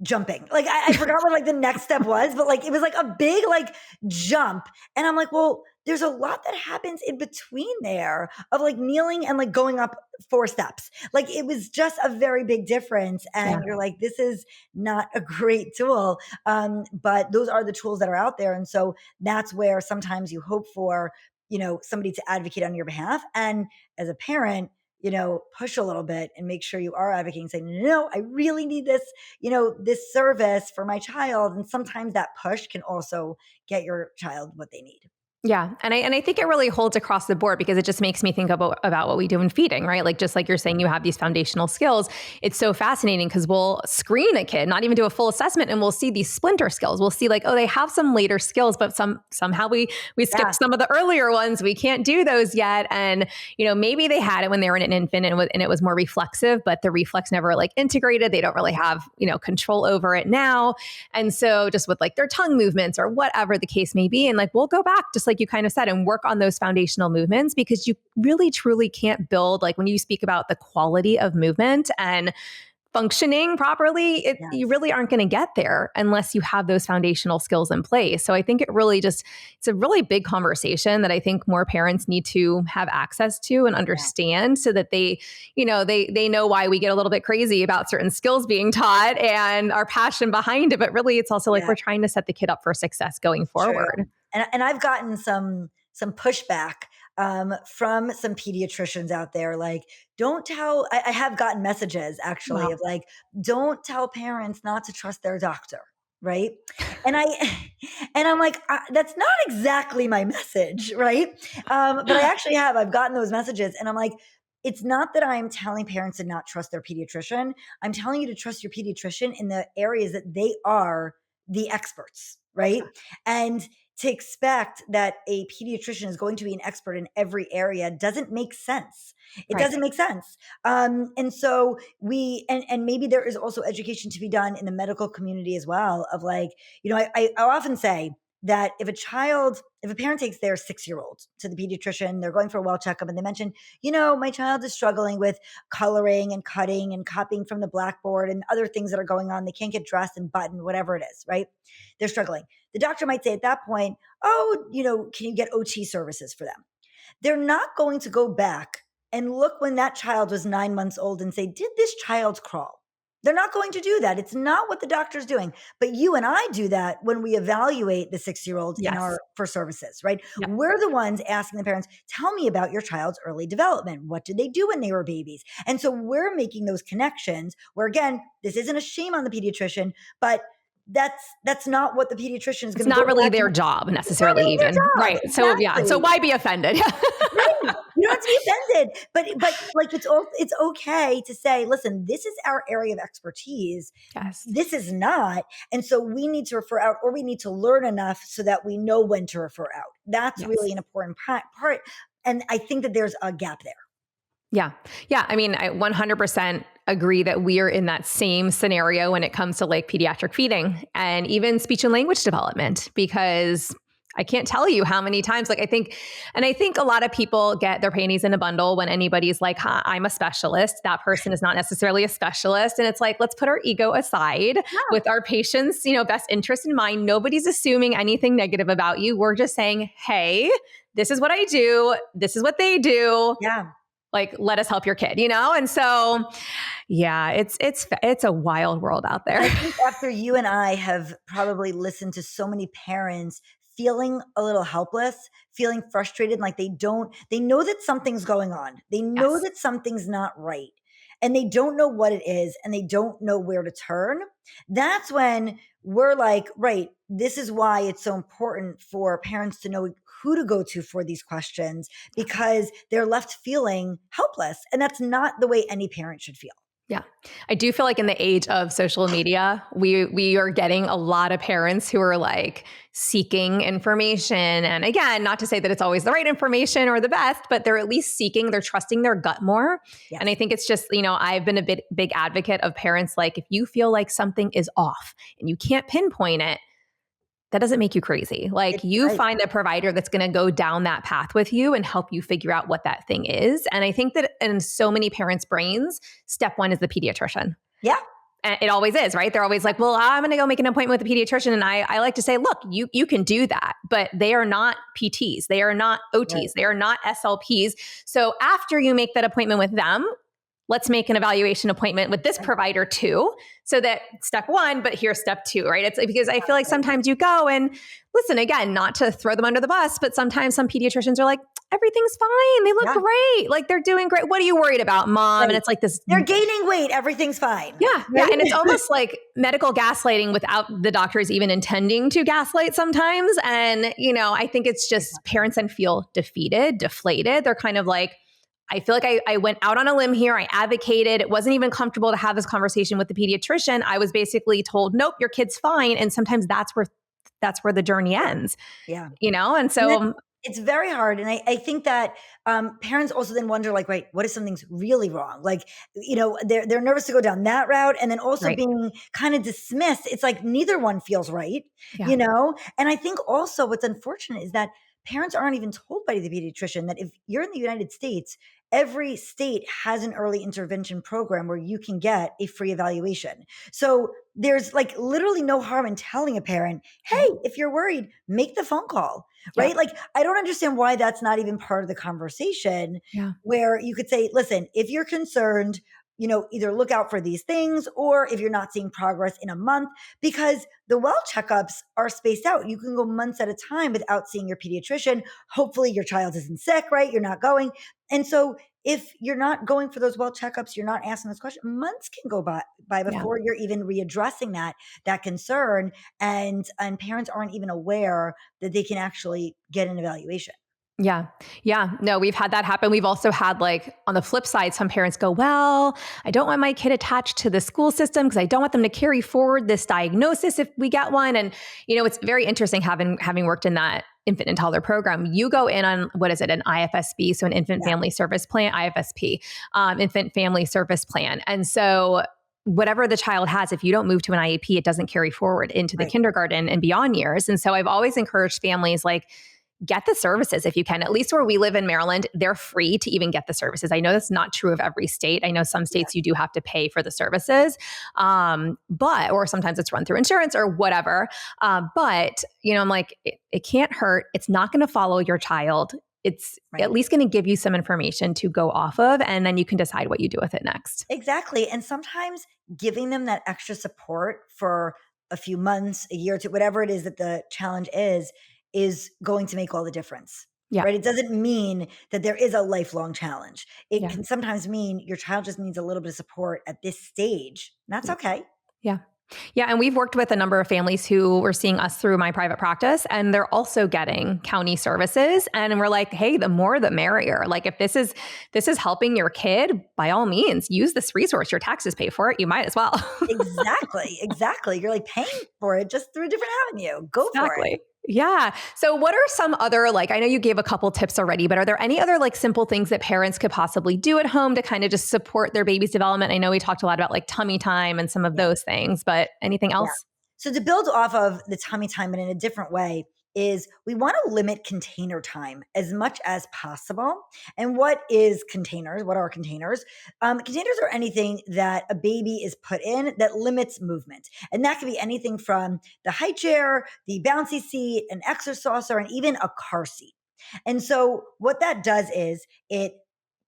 jumping. Like I forgot what like the next step was, but like it was like a big like jump. And I'm like, well, there's a lot that happens in between there of like kneeling and like going up 4 steps. Like it was just a very big difference. yeah. And you're like, this is not a great tool. But those are the tools that are out there. And so that's where sometimes you hope for, somebody to advocate on your behalf. And as a parent, push a little bit and make sure you are advocating, saying, no, I really need this, this service for my child. And sometimes that push can also get your child what they need. Yeah. And I think it really holds across the board because it just makes me think about what we do in feeding, right? Like, just like you're saying, you have these foundational skills. It's so fascinating because we'll screen a kid, not even do a full assessment, and we'll see these splinter skills. We'll see like, oh, they have some later skills, but somehow we skip Yeah. some of the earlier ones. We can't do those yet. And, maybe they had it when they were an infant and it was more reflexive, but the reflex never like integrated. They don't really have, control over it now. And so just with like their tongue movements or whatever the case may be, and like, we'll go back just like you kind of said and work on those foundational movements, because you really truly can't build, like when you speak about the quality of movement and functioning properly, you really aren't going to get there unless you have those foundational skills in place. So I think it's a really big conversation that I think more parents need to have access to and understand, so that they know why we get a little bit crazy about certain skills being taught and our passion behind it. But really, it's also like we're trying to set the kid up for success going forward. True. And I've gotten some pushback from some pediatricians out there. Like, don't tell. I have gotten messages actually Wow. of like, don't tell parents not to trust their doctor, right? And I'm like, that's not exactly my message, right? But I've gotten those messages, and I'm like, it's not that I'm telling parents to not trust their pediatrician. I'm telling you to trust your pediatrician in the areas that they are the experts, right? And to expect that a pediatrician is going to be an expert in every area doesn't make sense. It Right. doesn't make sense. And so and maybe there is also education to be done in the medical community as well of like, I often say that if a parent takes their 6-year-old to the pediatrician, they're going for a well checkup, and they mention, my child is struggling with coloring and cutting and copying from the blackboard and other things that are going on. They can't get dressed and button, whatever it is, right? They're struggling. The doctor might say at that point, oh, can you get OT services for them? They're not going to go back and look when that child was 9 months old and say, did this child crawl? They're not going to do that. It's not what the doctor's doing. But you and I do that when we evaluate the 6-year-old Yes. for services, right? Yep. We're the ones asking the parents, tell me about your child's early development. What did they do when they were babies? And so we're making those connections where, again, this isn't a shame on the pediatrician, but that's not what the pediatrician is going to do. It's not really their job necessarily even. Right. Exactly. So yeah. So why be offended? Right. You don't have to be offended, but like it's okay to say, listen, this is our area of expertise. Yes. This is not. And so we need to refer out, or we need to learn enough so that we know when to refer out. That's really an important part. And I think that there's a gap there. Yeah. Yeah. I mean, I 100% agree that we are in that same scenario when it comes to like pediatric feeding and even speech and language development, because I can't tell you how many times, like I think a lot of people get their panties in a bundle when anybody's like, I'm a specialist. That person is not necessarily a specialist. And it's like, let's put our ego aside with our patient's, best interest in mind. Nobody's assuming anything negative about you. We're just saying, hey, this is what I do. This is what they do. Yeah. Like, let us help your kid, And so, yeah, it's a wild world out there. I think after you and I have probably listened to so many parents feeling a little helpless, feeling frustrated, like they know that something's going on. They know that something's not right, and they don't know what it is, and they don't know where to turn. That's when we're like, right, this is why it's so important for parents to know who to go to for these questions, because they're left feeling helpless. And that's not the way any parent should feel. Yeah. I do feel like in the age of social media, we are getting a lot of parents who are like seeking information. And again, not to say that it's always the right information or the best, but they're at least seeking, they're trusting their gut more. Yes. And I think it's just, I've been a big advocate of parents, like if you feel like something is off and you can't pinpoint it, that doesn't make you crazy. Like you find a provider that's going to go down that path with you and help you figure out what that thing is. And I think that in so many parents' brains, step one is the pediatrician. Yeah. And it always is, right? They're always like, well, I'm going to go make an appointment with a pediatrician. And I like to say, look, you can do that, but they are not PTs. They are not OTs. Right. They are not SLPs. So after you make that appointment with them, let's make an evaluation appointment with this provider too. So that step one, but here's step two, right? It's because I feel like sometimes you go and listen, again, not to throw them under the bus, but sometimes some pediatricians are like, everything's fine. They look great. Like they're doing great. What are you worried about, mom? Right. And it's like this. They're gaining weight. Everything's fine. Yeah. Right? Yeah. And it's almost like medical gaslighting without the doctors even intending to gaslight sometimes. And, I think it's just parents then feel defeated, deflated. They're kind of like, I feel like I went out on a limb here. I advocated. It wasn't even comfortable to have this conversation with the pediatrician. I was basically told, nope, your kid's fine. And sometimes that's where the journey ends. Yeah. And so it's very hard. And I think that parents also then wonder, like, right, what if something's really wrong? Like, they're nervous to go down that route. And then also being kind of dismissed. It's like neither one feels right, And I think also what's unfortunate is that parents aren't even told by the pediatrician that if you're in the United States, every state has an early intervention program where you can get a free evaluation. So there's like literally no harm in telling a parent, hey, if you're worried, make the phone call, right? Yeah. Like, I don't understand why that's not even part of the conversation where you could say, listen, if you're concerned, either look out for these things, or if you're not seeing progress in a month, because the well checkups are spaced out. You can go months at a time without seeing your pediatrician. Hopefully your child isn't sick, right? You're not going. And so if you're not going for those well checkups, you're not asking those questions, months can go by before you're even readdressing that concern. And parents aren't even aware that they can actually get an evaluation. Yeah. Yeah. No, we've had that happen. We've also had, like, on the flip side, some parents go, well, I don't want my kid attached to the school system because I don't want them to carry forward this diagnosis if we get one. And, it's very interesting having worked in that infant and toddler program. You go in on, what is it? An IFSP. So an infant family service plan, IFSP, infant family service plan. And so whatever the child has, if you don't move to an IEP, it doesn't carry forward into the kindergarten and beyond years. And so I've always encouraged families, like, get the services if you can. At least where we live in Maryland, they're free to even get the services. I know that's not true of every state. I know some states you do have to pay for the services, or sometimes it's run through insurance or whatever. But I'm like, it can't hurt. It's not going to follow your child it's Right. at least going to give you some information to go off of, and then you can decide what you do with it next. Exactly. And sometimes giving them that extra support for a few months, a year or two, whatever it is that the challenge is going to make all the difference. Yeah. Right. It doesn't mean that there is a lifelong challenge. It Yeah. can sometimes mean your child just needs a little bit of support at this stage. That's Yeah. okay. Yeah. Yeah. And we've worked with a number of families who were seeing us through my private practice, and they're also getting county services. And we're like, hey, the more the merrier. Like, if this is helping your kid, by all means, use this resource. Your taxes pay for it. You might as well. Exactly. Exactly. You're like paying for it just through a different avenue. Go for it. Exactly. Yeah. So what are some other, like, I know you gave a couple tips already, but are there any other like simple things that parents could possibly do at home to kind of just support their baby's development? I know we talked a lot about like tummy time and some of those things, but anything Yeah. else? So to build off of the tummy time, but in a different way, is we want to limit container time as much as possible. And what is containers? What are containers? Containers are anything that a baby is put in that limits movement. And that can be anything from the high chair, the bouncy seat, an exercise saucer, and even a car seat. And so what that does is it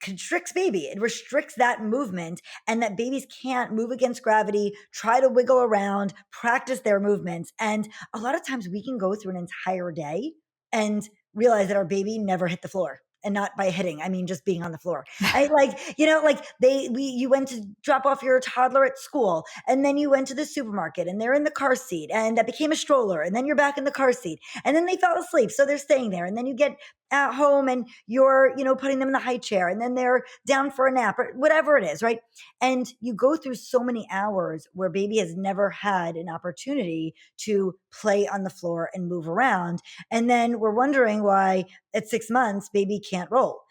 constricts baby. It restricts that movement, and that babies can't move against gravity, try to wiggle around, practice their movements. And a lot of times we can go through an entire day and realize that our baby never hit the floor. And not by hitting, I mean just being on the floor. I like, like you went to drop off your toddler at school, and then you went to the supermarket, and they're in the car seat, and that became a stroller, and then you're back in the car seat, and then they fell asleep, so they're staying there, and then you get at home and you're, putting them in the high chair, and then they're down for a nap or whatever it is, right? And you go through so many hours where baby has never had an opportunity to play on the floor and move around. And then we're wondering why at 6 months, baby can't roll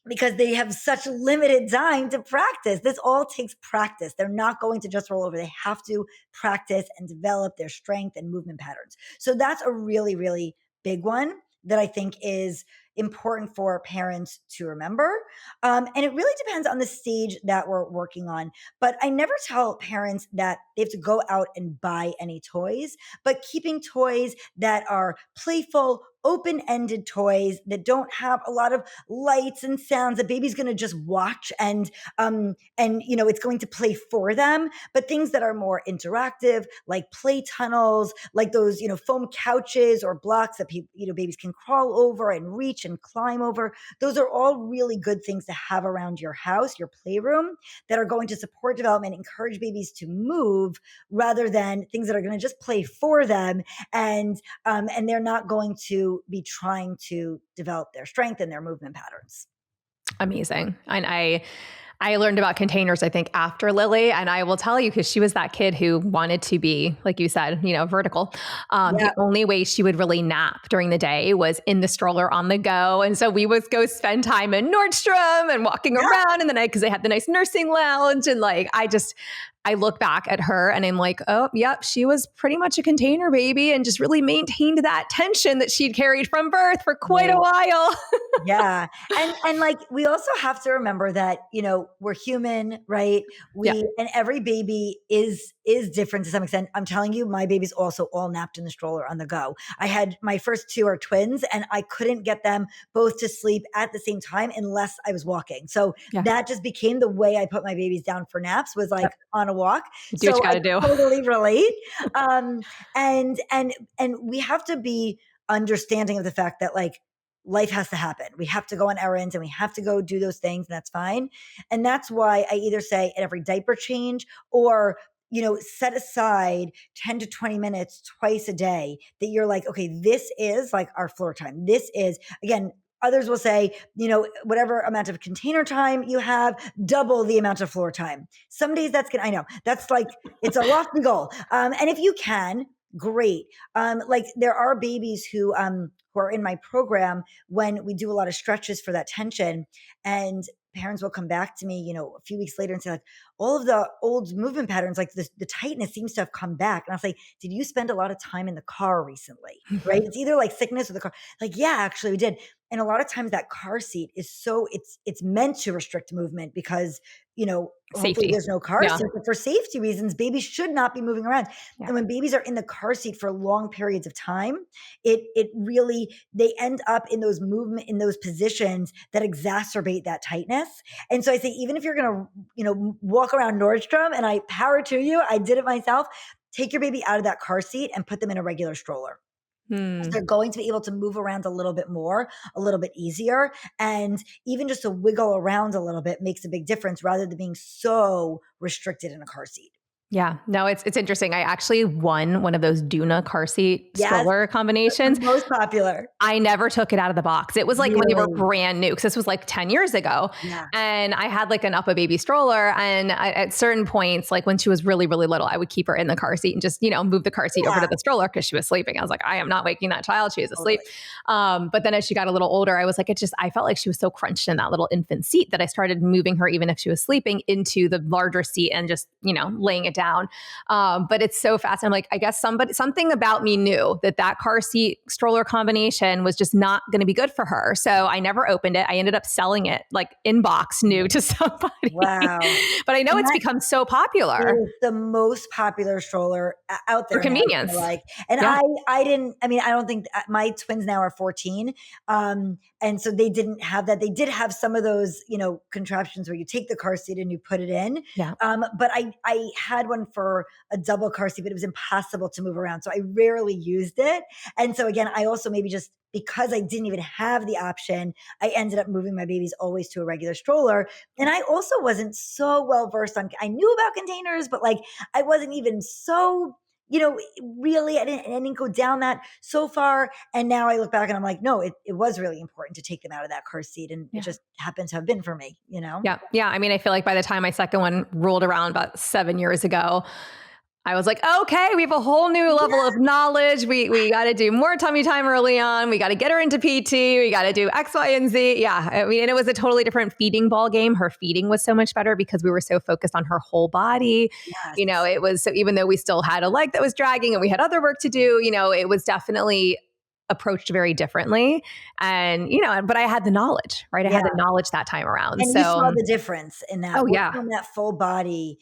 because they have such limited time to practice. This all takes practice. They're not going to just roll over. They have to practice and develop their strength and movement patterns. So that's a really, really big one that I think is important for parents to remember. And it really depends on the stage that we're working on. But I never tell parents that they have to go out and buy any toys, but keeping toys that are playful, open-ended toys that don't have a lot of lights and sounds that baby's going to just watch and it's going to play for them, but things that are more interactive, like play tunnels, like those foam couches or blocks that babies can crawl over and reach and climb over. Those are all really good things to have around your house, your playroom, that are going to support development, encourage babies to move, rather than things that are going to just play for them, and they're not going to be trying to develop their strength and their movement patterns. Amazing. And I learned about containers, I think, after Lily. And I will tell you, because she was that kid who wanted to be, like you said, vertical. The only way she would really nap during the day was in the stroller on the go. And so we would go spend time in Nordstrom and walking around in the night because they had the nice nursing lounge. And like, I look back at her and I'm like, oh, yep, she was pretty much a container baby and just really maintained that tension that she'd carried from birth for quite a while. Yeah. And like, we also have to remember that, we're human, right? And every baby is different to some extent. I'm telling you, my babies also all napped in the stroller on the go. I had my first two are twins, and I couldn't get them both to sleep at the same time unless I was walking. So that just became the way I put my babies down for naps, was like on a walk. Do what you gotta do. Totally relate. And we have to be understanding of the fact that like life has to happen. We have to go on errands and we have to go do those things, and that's fine. And that's why I either say at every diaper change or set aside 10 to 20 minutes twice a day that you're like, okay, this is like our floor time. This is, again, others will say, whatever amount of container time you have, double the amount of floor time. Some days I know that's like, it's a lofty goal. And if you can, great. Like there are babies who are in my program when we do a lot of stretches for that tension, and parents will come back to me, a few weeks later and say like, all of the old movement patterns, like the tightness seems to have come back. And I'll say, did you spend a lot of time in the car recently? Right? It's either like sickness or the car. Like, yeah, actually we did. And a lot of times that car seat is it's meant to restrict movement because, hopefully Safety. there's no car Yeah. seat, but for safety reasons, babies should not be moving around. Yeah. And when babies are in the car seat for long periods of time, it really, they end up in those positions that exacerbate that tightness. And so I say, even if you're going to, walk around Nordstrom, and I power to you, I did it myself, take your baby out of that car seat and put them in a regular stroller. So they're going to be able to move around a little bit more, a little bit easier. And even just to wiggle around a little bit makes a big difference rather than being so restricted in a car seat. Yeah, no, it's interesting. I actually won one of those Duna car seat stroller combinations. Most popular. I never took it out of the box. It was like when they were brand new, because this was like 10 years ago. Yeah. And I had like an Up a Baby stroller. And at certain points, like when she was really, really little, I would keep her in the car seat and just, move the car seat over to the stroller because she was sleeping. I was like, I am not waking that child. She is asleep. But then as she got a little older, I was like, I felt like she was so crunched in that little infant seat that I started moving her, even if she was sleeping, into the larger seat and just, laying it down. But it's so fast. I'm like, I guess something about me knew that car seat stroller combination was just not going to be good for her. So I never opened it. I ended up selling it like in box new to somebody. Wow. But I know it's become so popular. It is the most popular stroller out there. For convenience. I don't think my twins now are 14. And so they didn't have that. They did have some of those, contraptions where you take the car seat and you put it in. Yeah. But I had one for a double car seat, but it was impossible to move around. So I rarely used it. And so again, I also maybe just because I didn't even have the option, I ended up moving my babies always to a regular stroller. And I also wasn't so well versed on, I knew about containers, but like I wasn't even so, really, I didn't go down that so far. And now I look back and I'm like, no, it was really important to take them out of that car seat. And it just happens to have been for me, Yeah. Yeah. I mean, I feel like by the time my second one rolled around about 7 years ago, I was like, okay, we have a whole new level of knowledge. We got to do more tummy time early on. We got to get her into PT. We got to do X, Y, and Z. Yeah. I mean, and it was a totally different feeding ball game. Her feeding was so much better because we were so focused on her whole body. Yes. It was, so even though we still had a leg that was dragging and we had other work to do, it was definitely approached very differently. And, but I had the knowledge, right? I had the knowledge that time around. And so you saw the difference in that. Oh, yeah. On that full body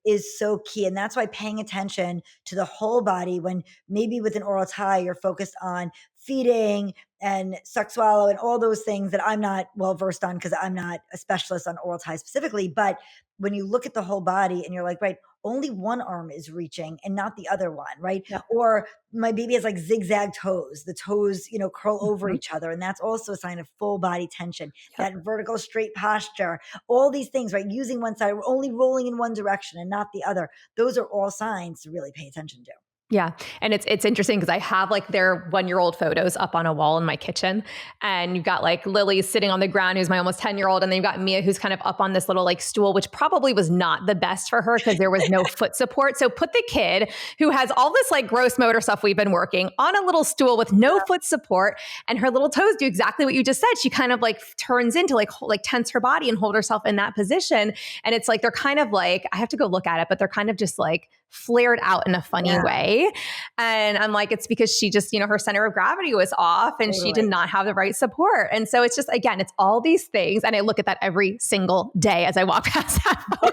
is so key. And that's why paying attention to the whole body when maybe with an oral tie, you're focused on feeding and suck swallow and all those things that I'm not well versed on because I'm not a specialist on oral ties specifically. But when you look at the whole body and you're like, right, only one arm is reaching and not the other one, right? Yeah. Or my baby has like zigzag toes. The toes, curl over each other. And that's also a sign of full body tension. That vertical straight posture, all these things, right? Using one side, only rolling in one direction and not the other. Those are all signs to really pay attention to. Yeah. And it's interesting because I have like their 1-year-old photos up on a wall in my kitchen. And you've got like Lily sitting on the ground, who's my almost 10-year-old. And then you've got Mia, who's kind of up on this little like stool, which probably was not the best for her because there was no foot support. So put the kid who has all this like gross motor stuff we've been working on a little stool with no foot support. And her little toes do exactly what you just said. She kind of like turns into like tense her body and hold herself in that position. And it's like, they're kind of like, I have to go look at it, but they're kind of just like flared out in a funny way. And I'm like, it's because she just, her center of gravity was off and she did not have the right support. And so it's just, again, it's all these things. And I look at that every single day as I walk past that photo.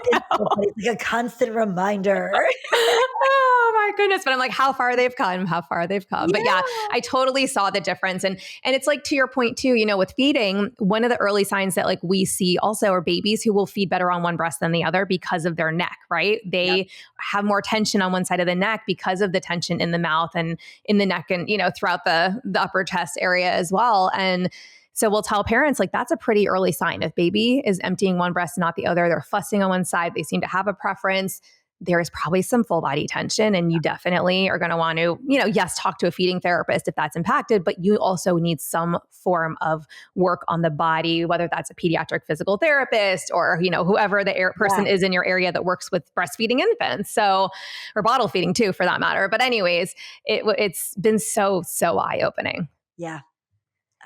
It's like a constant reminder. Oh my goodness. But I'm like, how far they've come. But yeah, I totally saw the difference. And it's like, to your point too, with feeding, one of the early signs that like we see also are babies who will feed better on one breast than the other because of their neck, right? They have more tension on one side of the neck because of the tension in the mouth and in the neck and, throughout the upper chest area as well. And so we'll tell parents like that's a pretty early sign. If baby is emptying one breast and not the other, they're fussing on one side, they seem to have a preference, there is probably some full body tension. And you definitely are going to want to, yes, talk to a feeding therapist if that's impacted, but you also need some form of work on the body, whether that's a pediatric physical therapist or, whoever the person is in your area that works with breastfeeding infants. So, or bottle feeding too, for that matter. But anyways, it's been so eye-opening. Yeah.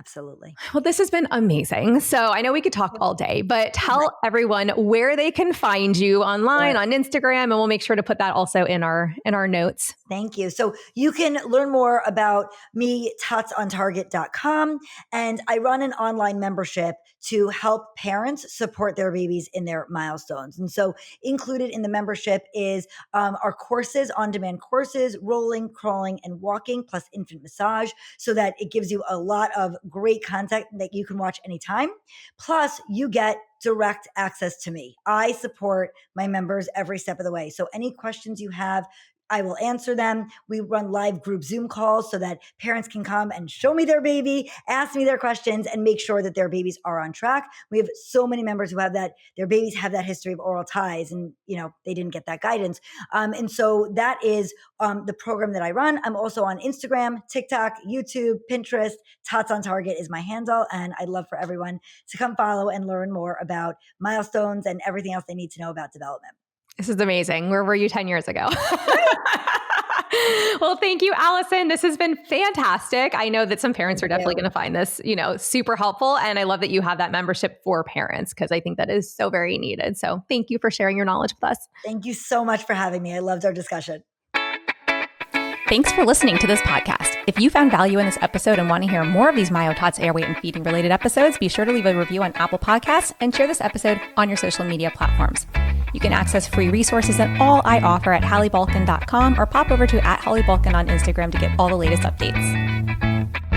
Absolutely. Well, this has been amazing. So I know we could talk all day, but tell everyone where they can find you online, on Instagram, and we'll make sure to put that also in our notes. Thank you. So you can learn more about me, totsontarget.com, and I run an online membership to help parents support their babies in their milestones. And so included in the membership is our courses, on-demand courses, rolling, crawling, and walking, plus infant massage, so that it gives you a lot of great content that you can watch anytime. Plus, you get direct access to me. I support my members every step of the way. So any questions you have, I will answer them. We run live group Zoom calls so that parents can come and show me their baby, ask me their questions, and make sure that their babies are on track. We have so many members who have that, their babies have that history of oral ties and, they didn't get that guidance. And so that is the program that I run. I'm also on Instagram, TikTok, YouTube, Pinterest. Tots on Target is my handle. And I'd love for everyone to come follow and learn more about milestones and everything else they need to know about development. This is amazing. Where were you 10 years ago? Well, thank you, Allison. This has been fantastic. I know that some parents are definitely going to find this, super helpful. And I love that you have that membership for parents because I think that is so very needed. So thank you for sharing your knowledge with us. Thank you so much for having me. I loved our discussion. Thanks for listening to this podcast. If you found value in this episode and want to hear more of these MyoTots airway and feeding related episodes, be sure to leave a review on Apple Podcasts and share this episode on your social media platforms. You can access free resources and all I offer at HallieBalkin.com or pop over to @HallieBalkin on Instagram to get all the latest updates.